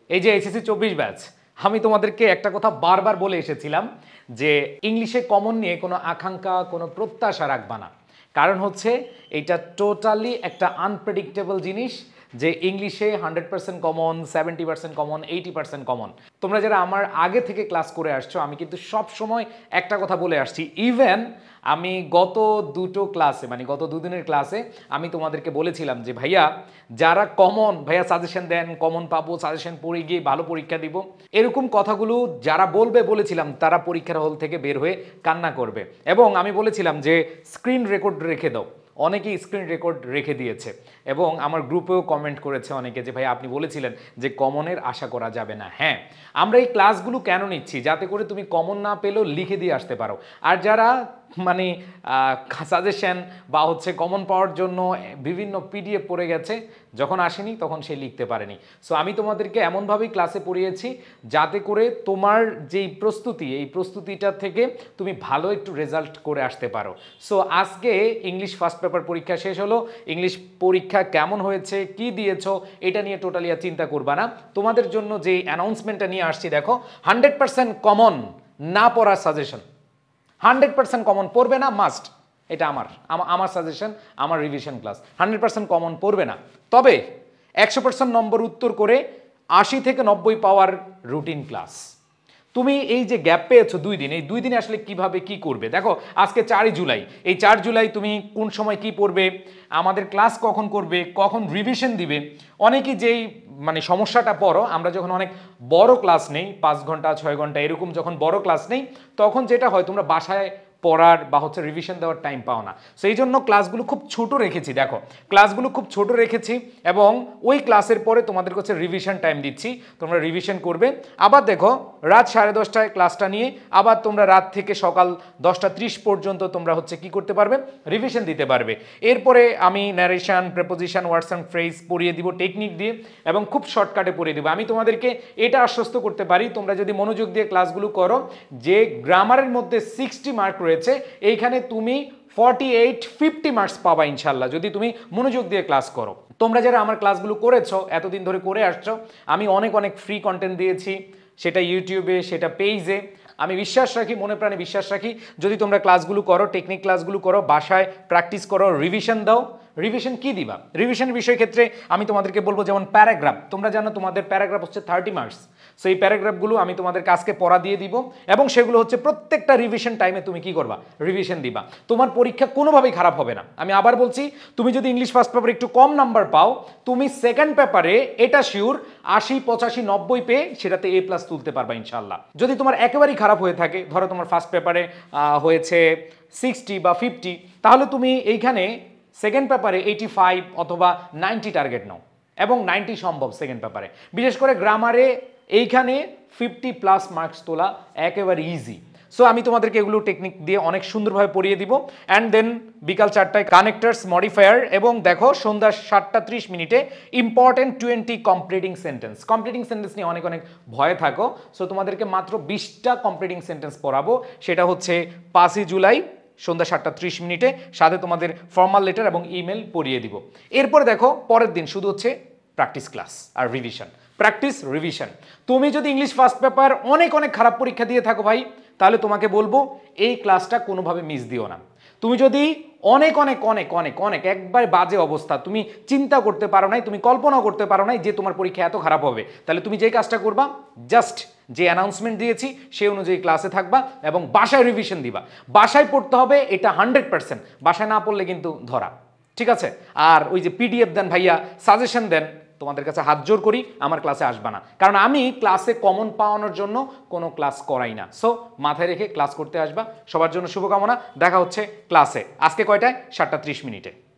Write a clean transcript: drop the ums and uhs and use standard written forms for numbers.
এই যে HSC 24 batch, আমি তোমাদেরকে একটা কথা বারবার বলে এসেছিলাম যে ইংলিশে কমন নিয়ে কোনো আকাঙ্ক্ষা কোনো প্রত্যাশা রাখবা না। কারণ হচ্ছে এটা টোটালি একটা আনপ্রেডিক্টেবল জিনিস যে ইংলিশে 100% কমন, 70% কমন, 80% কমন। তোমরা যারা আমার আগে থেকে ক্লাস করে আসছো, আমি কিন্তু সব সময় একটা কথা বলে আসছি। ইভেন আমি গত দুটো ক্লাসে মানে গত দুদিনের ক্লাসে আমি তোমাদেরকে বলেছিলাম যে ভাইয়া যারা কমন ভাইয়া সাজেশন দেন, কমন পাবো, সাজেশন পড়ে গিয়ে ভালো পরীক্ষা দিব, এরকম কথাগুলো যারা বলেছিলাম তারা পরীক্ষার হল থেকে বের হয়ে কান্না করবে। এবং আমি বলেছিলাম যে স্ক্রিন রেকর্ড রেখে দাও, অনেকেই স্ক্রিন রেকর্ড রেখে দিয়েছে এবং আমার গ্রুপেও কমেন্ট করেছে অনেকে যে ভাই আপনি বলেছিলেন যে কমনের আশা করা যাবে না। হ্যাঁ, আমরা এই ক্লাসগুলো কেন নিচ্ছি? যাতে করে তুমি কমন না পেলেও লিখে দিয়ে আসতে পারো। আর যারা মানে সাজেশন বা হচ্ছে কমন পাওয়ার জন্য বিভিন্ন পিডিএফ পড়ে গেছে, যখন আসেনি তখন সে লিখতে পারেনি। সো আমি তোমাদেরকে এমনভাবেই ক্লাসে পড়িয়েছি যাতে করে তোমার যেই প্রস্তুতি, এই প্রস্তুতিটা থেকে তুমি ভালো একটু রেজাল্ট করে আসতে পারো। সো আজকে ইংলিশ ফার্স্ট পেপার পরীক্ষা শেষ হলো। ইংলিশ পরীক্ষা কেমন হয়েছে, কি দিয়েছো, এটা নিয়ে টোটালি আর চিন্তা করবা না। তোমাদের জন্য যে অ্যানাউন্সমেন্টটা নিয়ে আসছি দেখো, 100% কমন না পড়ার সাজেশন। 100% কমন পড়বে না মাস্ট, এটা আমার সাজেশন, আমার রিভিশন ক্লাস। 100% কমন পড়বে না, তবে 100% নম্বর উত্তর করে 80 থেকে 90 পাওয়ার রুটিন ক্লাস। তুমি এই যে গ্যাপ পেয়েছো 2 দিন, এই 2 দিনে আসলে কিভাবে কি করবে দেখো। আজকে 4 জুলাই, এই 4 জুলাই তুমি কোন সময় কি পড়বে, আমাদের ক্লাস কখন করবে, কখন রিভিশন দিবে, অনেকেই যেই মানে সমস্যাটা পড়ো, আমরা যখন অনেক বড় ক্লাস নেই, 5 ঘন্টা 6 ঘন্টা এরকম যখন বড় ক্লাস নেই, তখন যেটা হয় তোমরা বাসায় পড়ার বা হচ্ছে রিভিশন দেওয়ার টাইম পাও না। সেই জন্য ক্লাসগুলো খুব ছোট রেখেছি। দেখো ক্লাসগুলো খুব ছোট রেখেছি এবং ওই ক্লাসের পরে তোমাদের কাছে রিভিশন টাইম দিচ্ছি, তোমরা রিভিশন করবে। আবার দেখো রাত 10:30টায় ক্লাসটা নিয়ে আবার তোমরা রাত থেকে সকাল 10:30 পর্যন্ত তোমরা হচ্ছে কি করতে পারবে, রিভিশন দিতে পারবে। এরপরে আমি narration, preposition, words and phrase পড়িয়ে দিব টেকনিক দিয়ে এবং খুব শর্টকাটে পড়িয়ে দিব। আমি তোমাদেরকে এটা আশ্বস্ত করতে পারি, তোমরা যদি মনোযোগ দিয়ে ক্লাসগুলো করো, যে গ্রামারের মধ্যে 60 মার্ক রয়েছে, এইখানে তুমি 48-50 মার্কস পাবা ইনশাল্লাহ, যদি তুমি মনোযোগ দিয়ে ক্লাস করো। তোমরা যারা আমার ক্লাসগুলো করেছো, এতদিন ধরে করে আসছো, আমি অনেক ফ্রি কন্টেন্ট দিয়েছি, সেটা ইউটিউবে, সেটা পেজে। আমি বিশ্বাস রাখি, মনে প্রাণে বিশ্বাস রাখি, যদি তোমরা ক্লাসগুলো করো, টেকনিক ক্লাসগুলো করো, বাসায় প্র্যাকটিস করো, রিভিশন দাও। রিভিশন কি দিবা? রিভিশনের বিষয় ক্ষেত্রে আমি তোমাদেরকে বলবো যেমন প্যারাগ্রাফ, তোমরা জানো তোমাদের প্যারাগ্রাফ হচ্ছে 30 মার্কস। সো এই প্যারাগ্রাফগুলো আমি তোমাদের কাছকে পড়া দিয়ে দিব এবং সেগুলো হচ্ছে প্রত্যেকটা রিভিশন টাইমে তুমি কি করবা, রিভিশন দিবা। তোমার পরীক্ষা কোনোভাবেই খারাপ হবে না। আমি আবার বলছি, তুমি যদি ইংলিশ ফার্স্ট পেপারে একটু কম নাম্বার পাও, তুমি সেকেন্ড পেপারে এটা শিওর 80, 85, 90 পেয়ে সেটাতে A+ তুলতে পারবা ইনশাল্লাহ। যদি তোমার একেবারেই খারাপ হয়ে থাকে, ধরো তোমার ফার্স্ট পেপারে হয়েছে 60 বা 50, তাহলে তুমি এইখানে সেকেন্ড পেপারে 85 অথবা 90 টার্গেট নাও এবং 90 সম্ভব সেকেন্ড পেপারে। বিশেষ করে গ্রামারে এইখানে 50+ মার্কস তোলা একেবারে ইজি। সো আমি তোমাদেরকে এগুলো টেকনিক দিয়ে অনেক সুন্দরভাবে পড়িয়ে দিব। অ্যান্ড দেন বিকাল 4টায় কানেক্টার্স, মডিফায়ার এবং দেখো সন্ধ্যা 7:30 important 20 completing sentence. Completing sentence নিয়ে অনেক ভয়ে থাকো। সো তোমাদেরকে মাত্র 20টা কমপ্লিটিং সেন্টেন্স পড়াবো। সেটা হচ্ছে 5 জুলাই সন্ধ্যা 7:30, সাথে তোমাদের ফর্মাল লেটার এবং ইমেল পড়িয়ে দিব। এরপরে দেখো পরের দিন শুধু হচ্ছে প্র্যাকটিস ক্লাস আর রিভিশন, প্র্যাকটিস রিভিশন। তুমি যদি ইংলিশ ফার্স্ট পেপার অনেক খারাপ পরীক্ষা দিয়ে থাকো ভাই, তাহলে তোমাকে বলবো এই ক্লাসটা কোনোভাবে মিস দিও না। তুমি যদি অনেক একবার বাজে অবস্থা, তুমি চিন্তা করতে পারো নাই, তুমি কল্পনাও করতে পারো নাই যে তোমার পরীক্ষা এত খারাপ হবে, তাহলে তুমি যেই কাজটা করবা, জাস্ট যে অ্যানাউন্সমেন্ট দিয়েছি সেই অনুযায়ী ক্লাসে থাকবা এবং বাসায় রিভিশন দিবা। বাসায় পড়তে হবে, এটা 100%। বাসায় না পড়লে কিন্তু ধরা, ঠিক আছে? আর ওই যে পিডিএফ দেন ভাইয়া, সাজেশন দেন, তোমাদের কাছে হাত জোর করি আমার ক্লাসে আসবা না, কারণ আমি ক্লাসে কমন পাওয়ানোর জন্য কোনো ক্লাস করাই না। সো মাথায় রেখে ক্লাস করতে আসবা। সবার জন্য শুভকামনা। দেখা হচ্ছে ক্লাসে। আজকে কয়টায়? 7:30।